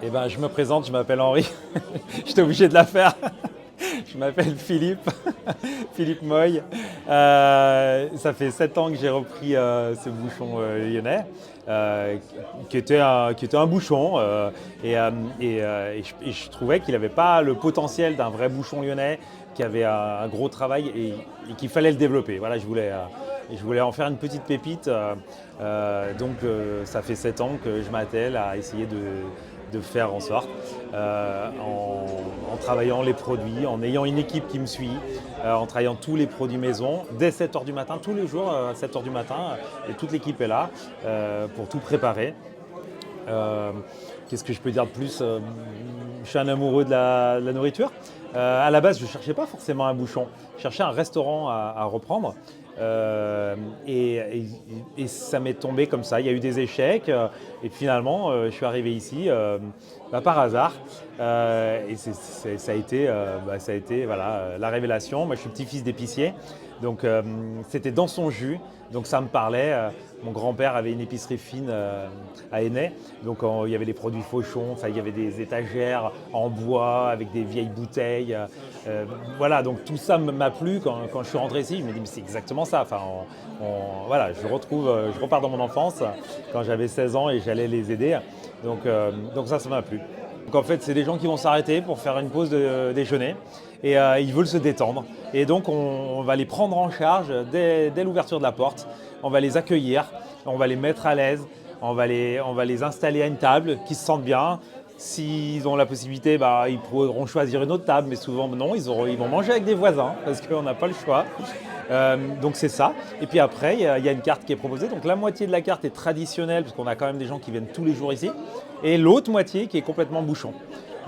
Eh ben, je me présente, je m'appelle Henri. J'étais obligé de la faire. Je m'appelle Philippe, Philippe Moy. Ça fait 7 ans que j'ai repris ce bouchon lyonnais, euh, qui était un bouchon. Et je trouvais qu'il n'avait pas le potentiel d'un vrai bouchon lyonnais, qui avait un gros travail et qu'il fallait le développer. Voilà, je voulais en faire une petite pépite. Ça fait 7 ans que je m'attelle à essayer de faire en sorte, en travaillant les produits, en ayant une équipe qui me suit, en travaillant tous les produits maison, dès 7 heures du matin, tous les jours à 7 heures du matin, et toute l'équipe est là pour tout préparer. Euh, Qu'est-ce que je peux dire de plus? Je suis un amoureux de la nourriture. À la base, je ne cherchais pas forcément un bouchon, je cherchais un restaurant à reprendre. Euh, et, et- et ça m'est tombé comme ça. Il y a eu des échecs et finalement, je suis arrivé ici par hasard. Ça a été voilà, la révélation. Moi, je suis petit-fils d'épicier, donc c'était dans son jus. Donc ça me parlait. Mon grand-père avait une épicerie fine à Enay, donc il y avait les produits Fauchon, il y avait des étagères en bois avec des vieilles bouteilles. Voilà, donc tout ça m'a plu quand je suis rentré ici. Je me dis, mais c'est exactement ça. Voilà, je repars dans mon enfance quand j'avais 16 ans et j'allais les aider. Donc ça m'a plu. Donc en fait, c'est des gens qui vont s'arrêter pour faire une pause de déjeuner et ils veulent se détendre. Et donc on va les prendre en charge dès l'ouverture de la porte. On va les accueillir, on va les mettre à l'aise, on va les installer à une table, qui se sentent bien. S'ils ont la possibilité, ils pourront choisir une autre table, mais souvent non, ils vont manger avec des voisins parce qu'on n'a pas le choix. Donc c'est ça. Et puis après, il y a une carte qui est proposée. Donc la moitié de la carte est traditionnelle, parce qu'on a quand même des gens qui viennent tous les jours ici. Et l'autre moitié qui est complètement bouchon.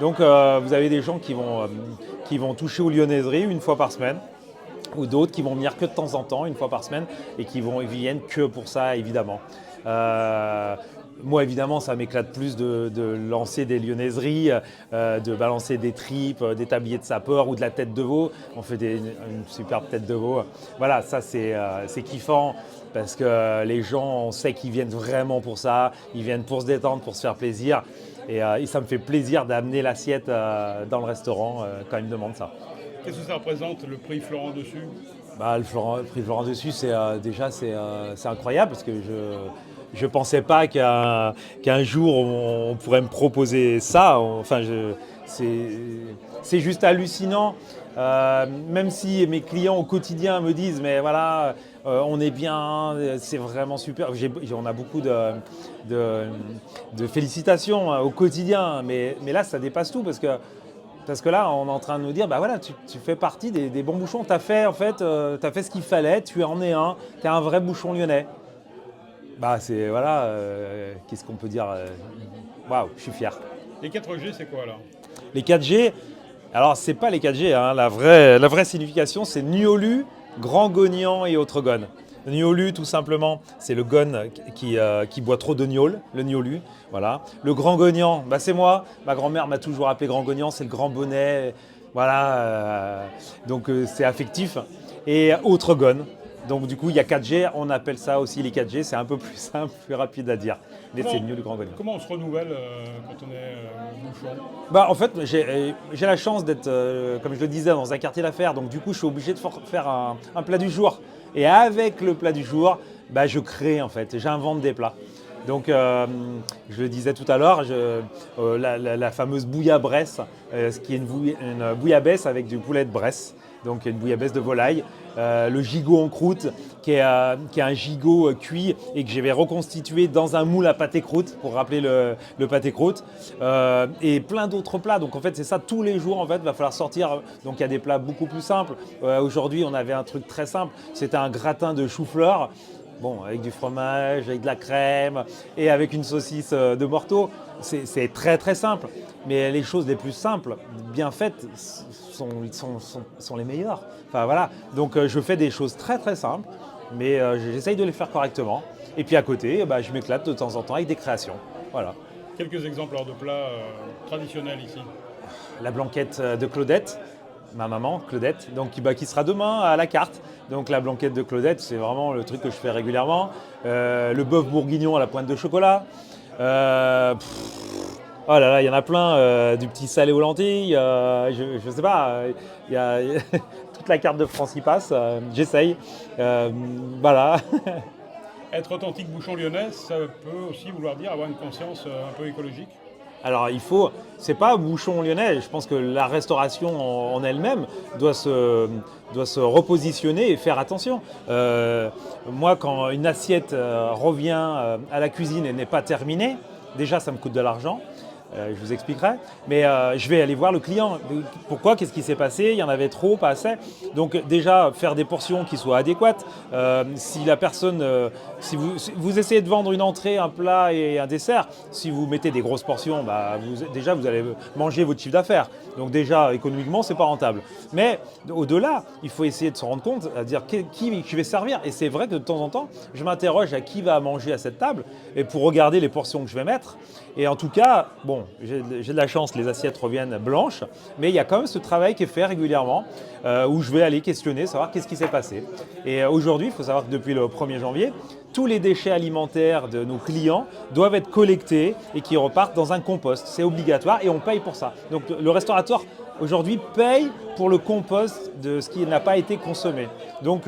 Donc vous avez des gens qui vont toucher aux lyonnaiseries une fois par semaine, ou d'autres qui vont venir que de temps en temps, une fois par semaine, et ils viennent que pour ça, évidemment. Euh, Moi, évidemment, ça m'éclate plus de lancer des lyonnaiseries, de balancer des tripes, des tabliers de sapeur ou de la tête de veau. On fait une superbe tête de veau. Voilà, ça, c'est kiffant parce que les gens, on sait qu'ils viennent vraiment pour ça. Ils viennent pour se détendre, pour se faire plaisir. Et ça me fait plaisir d'amener l'assiette dans le restaurant quand ils me demandent ça. Qu'est-ce que ça représente, le prix Florent dessus? Le prix Florent dessus, c'est incroyable parce que je pensais pas qu'un jour on pourrait me proposer ça. C'est c'est juste hallucinant. Même si mes clients au quotidien me disent, mais voilà, on est bien, c'est vraiment super. On a beaucoup de, de félicitations au quotidien, mais là, ça dépasse tout parce que là, on est en train de nous dire, bah voilà, tu fais partie des bons bouchons. Tu as fait, en fait, t'as fait ce qu'il fallait, tu en es un, tu es un vrai bouchon lyonnais. Bah c'est, voilà, qu'est-ce qu'on peut dire waouh, je suis fier. Les 4G, c'est quoi là? Les 4G, alors c'est pas les 4G, hein, la vraie signification, c'est Niolu, Grand Gognan et autres gones. Le Niolu, tout simplement, c'est le gone qui boit trop de gnôle, le Niolu. Voilà. Le Grand Gognan, bah, c'est moi. Ma grand-mère m'a toujours appelé Grand Gognan, c'est le grand bonnet. Voilà. C'est affectif. Et autre gone. Donc du coup, il y a 4G, on appelle ça aussi les 4G, c'est un peu plus simple, plus rapide à dire. Mais c'est Comment, mieux le Grand Gognan. comment on se renouvelle quand on est bouchon? Bah, en fait, j'ai la chance d'être, comme je le disais, dans un quartier d'affaires. Donc, du coup, je suis obligé de faire un plat du jour. Et avec le plat du jour, bah, je crée, en fait. J'invente des plats. Donc, je le disais tout à l'heure, la fameuse bouillabresse, ce qui est une bouillabaisse avec du poulet de Bresse, donc une bouillabaisse de volaille. Le gigot en croûte, qui est un gigot cuit et que je vais reconstituer dans un moule à pâté croûte, pour rappeler le pâté croûte. Et plein d'autres plats. Donc, en fait, c'est ça, tous les jours, en fait, va falloir sortir. Donc, il y a des plats beaucoup plus simples. Aujourd'hui, on avait un truc très simple. C'était un gratin de chou-fleur. Bon, avec du fromage, avec de la crème et avec une saucisse de Morteau. C'est très très simple. Mais les choses les plus simples, bien faites, sont les meilleures. Enfin voilà. Donc je fais des choses très très simples, mais j'essaye de les faire correctement. Et puis à côté, bah, je m'éclate de temps en temps avec des créations. Voilà. Quelques exemples alors, de plats traditionnels ici. La blanquette de Claudette, ma maman Claudette, donc qui sera demain à la carte. Donc la blanquette de Claudette, c'est vraiment le truc que je fais régulièrement. Le bœuf bourguignon à la pointe de chocolat. Oh là là, il y en a plein, du petit salé aux lentilles, je sais pas, il y a toute la carte de France qui passe, j'essaye. Euh, voilà. Être authentique bouchon lyonnais, ça peut aussi vouloir dire avoir une conscience un peu écologique. Alors c'est pas bouchon lyonnais, je pense que la restauration en elle-même doit se repositionner et faire attention. Moi, quand une assiette revient à la cuisine et n'est pas terminée, déjà ça me coûte de l'argent. Je vous expliquerai, mais je vais aller voir le client. Pourquoi? Qu'est-ce qui s'est passé? Il y en avait trop, pas assez. Donc déjà, faire des portions qui soient adéquates. Si la personne, si vous essayez de vendre une entrée, un plat et un dessert, si vous mettez des grosses portions, bah, déjà vous allez manger votre chiffre d'affaires. Donc déjà, économiquement, c'est pas rentable. Mais au-delà, il faut essayer de se rendre compte, à dire qui je vais servir. Et c'est vrai que de temps en temps, je m'interroge à qui va manger à cette table, et pour regarder les portions que je vais mettre. Et en tout cas, bon, j'ai de la chance, les assiettes reviennent blanches, mais il y a quand même ce travail qui est fait régulièrement, où je vais aller questionner, savoir qu'est-ce qui s'est passé. Et aujourd'hui, il faut savoir que depuis le 1er janvier, tous les déchets alimentaires de nos clients doivent être collectés et qui repartent dans un compost. C'est obligatoire et on paye pour ça. Donc le restaurateur aujourd'hui paye pour le compost de ce qui n'a pas été consommé. Donc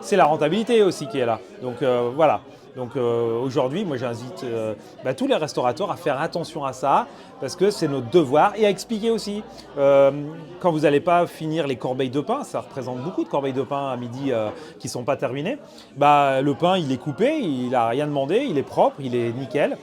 c'est la rentabilité aussi qui est là. Donc voilà. Donc aujourd'hui, moi j'invite tous les restaurateurs à faire attention à ça parce que c'est notre devoir et à expliquer aussi. Quand vous n'allez pas finir les corbeilles de pain, ça représente beaucoup de corbeilles de pain à midi qui ne sont pas terminées, le pain il est coupé, il n'a rien demandé, il est propre, il est nickel.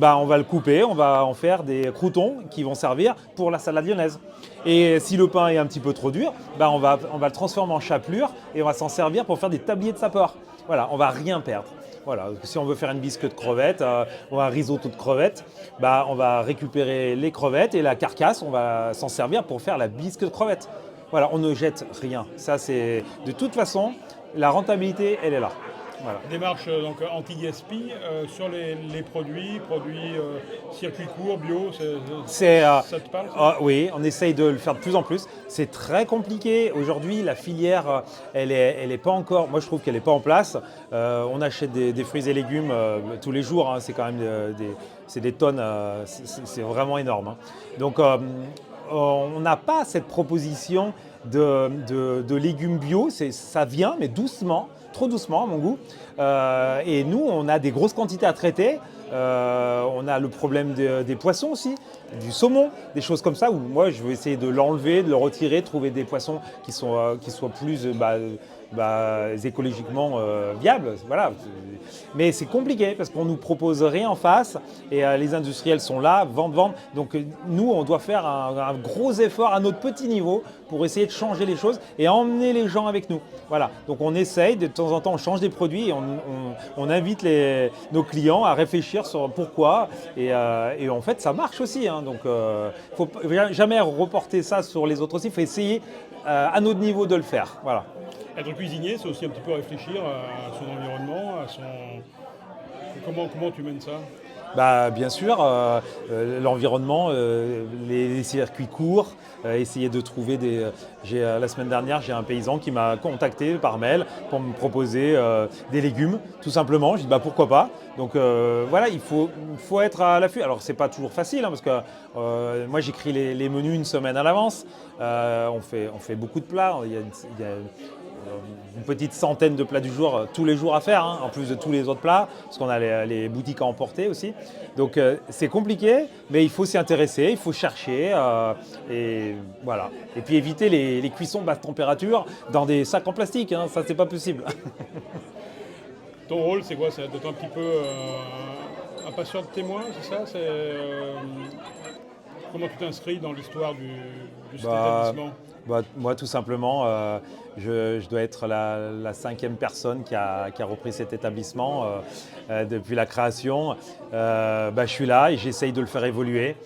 On va le couper, on va en faire des croûtons qui vont servir pour la salade lyonnaise. Et si le pain est un petit peu trop dur, on va le transformer en chapelure et on va s'en servir pour faire des tabliers de sapeur. Voilà, on ne va rien perdre. Voilà, si on veut faire une bisque de crevettes ou un risotto de crevettes, on va récupérer les crevettes et la carcasse, on va s'en servir pour faire la bisque de crevettes. Voilà, on ne jette rien. Ça, c'est de toute façon, la rentabilité, elle est là. Voilà. Démarche donc anti-gaspi sur les produits circuit court, bio, ça te parle ça? Oui, on essaye de le faire de plus en plus. C'est très compliqué. Aujourd'hui, la filière, elle est pas encore, moi je trouve qu'elle n'est pas en place. On achète des fruits et légumes tous les jours, hein. C'est quand même des tonnes, c'est vraiment énorme, hein. Donc on n'a pas cette proposition de légumes bio, ça vient, mais doucement, trop doucement à mon goût. Et nous, on a des grosses quantités à traiter. On a le problème des poissons aussi, du saumon, des choses comme ça où moi je veux essayer de l'enlever, de le retirer, trouver des poissons qui soient plus écologiquement viables. Voilà. Mais c'est compliqué parce qu'on ne nous propose rien en face et les industriels sont là, vendent. Donc nous, on doit faire un gros effort à notre petit niveau pour essayer de changer les choses et emmener les gens avec nous. Voilà. Donc on essaye, de temps en temps, on change des produits et on invite nos clients à réfléchir sur pourquoi. Et en fait, ça marche aussi, hein. Donc il ne faut jamais reporter ça sur les autres aussi. Il faut essayer à notre niveau de le faire. Voilà. Être cuisinier, c'est aussi un petit peu réfléchir à son environnement, comment tu mènes ça? Bien sûr, l'environnement, les circuits courts, essayer de trouver la semaine dernière, j'ai un paysan qui m'a contacté par mail pour me proposer des légumes, tout simplement. Je dis pourquoi pas. Donc voilà, il faut être à l'affût. Alors c'est pas toujours facile, hein, parce que moi j'écris les menus une semaine à l'avance. On fait beaucoup de plats. Il y a une petite centaine de plats du jour tous les jours à faire, hein, en plus de tous les autres plats, parce qu'on a les boutiques à emporter aussi. Donc c'est compliqué, mais il faut s'y intéresser, il faut chercher, et voilà. Et puis éviter les cuissons basse température dans des sacs en plastique, hein, ça c'est pas possible. Ton rôle c'est quoi? C'est d'être un petit peu un patient de témoin, c'est ça? Comment tu t'inscris dans l'histoire cet établissement? Moi, tout simplement, je dois être la 5e personne qui a repris cet établissement depuis la création. Je suis là et j'essaye de le faire évoluer.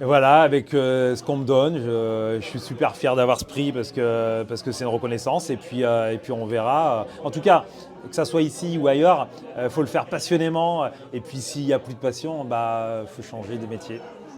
Et voilà, avec ce qu'on me donne, je suis super fier d'avoir ce prix parce que c'est une reconnaissance. Et puis on verra. En tout cas, que ça soit ici ou ailleurs, il faut le faire passionnément. Et puis s'il n'y a plus de passion, faut changer de métier.